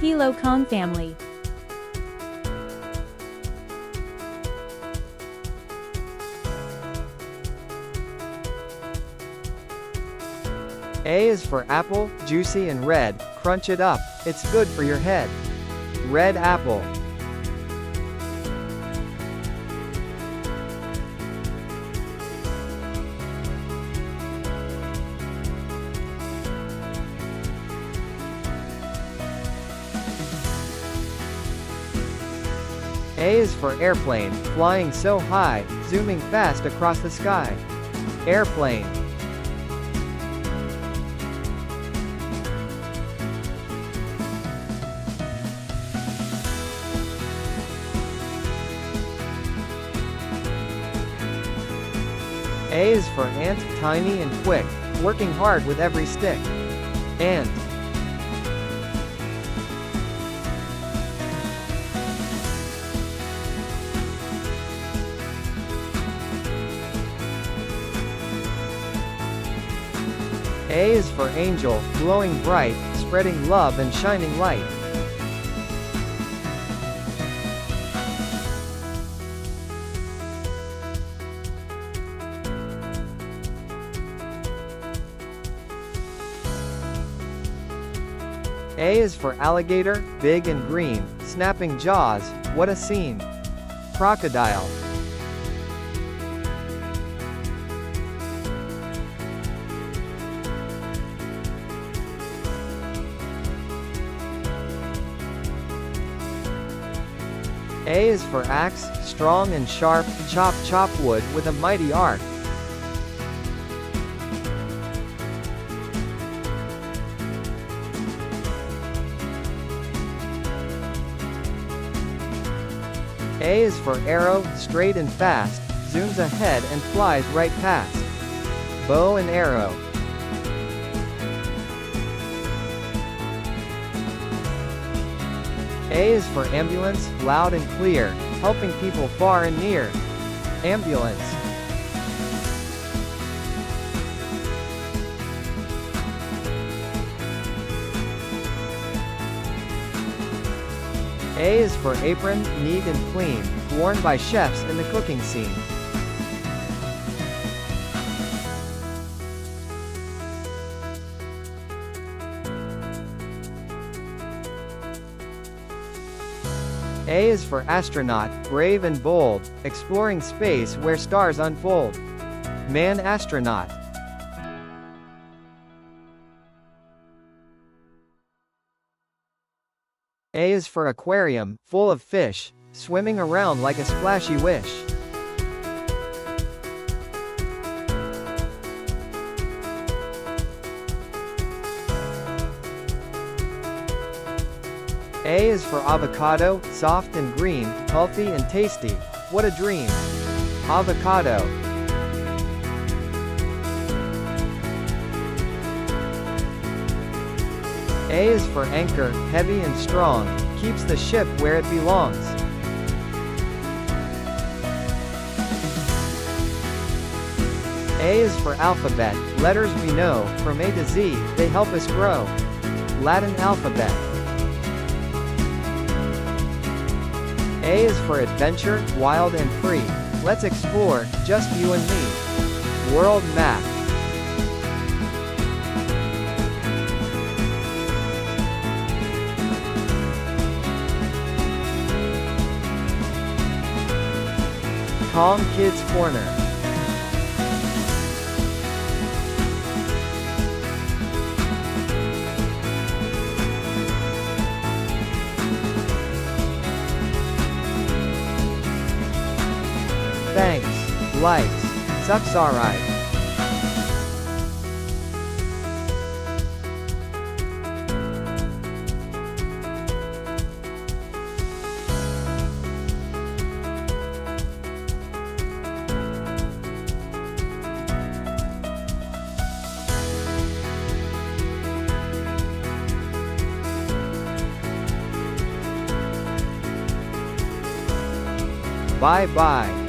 Helocon family. A is for apple, juicy and red, crunch it up, it's good for your head. Red apple. A is for airplane, flying so high, zooming fast across the sky. Airplane. A is for ant, tiny and quick, working hard with every stick. Ant. A is for angel, glowing bright, spreading love and shining light. A is for alligator, big and green, snapping jaws, what a scene. Crocodile. A is for axe, strong and sharp, chop wood with a mighty art. A is for arrow, straight and fast, zooms ahead and flies right past. Bow and arrow. A is for ambulance, loud and clear, helping people far and near. Ambulance. A is for apron, neat and clean, worn by chefs in the cooking scene. A is for astronaut, brave and bold, exploring space where stars unfold. Man astronaut. A is for aquarium, full of fish, swimming around like a splashy wish. A is for avocado, soft and green, healthy and tasty, what a dream. Avocado. A is for anchor, heavy and strong, keeps the ship where it belongs. A is for alphabet, letters we know, from A to Z, they help us grow. Latin alphabet. A is for adventure, wild and free, let's explore, just you and me. World map. Calm Kids Corner. Thanks, likes, sucks alright. Bye bye.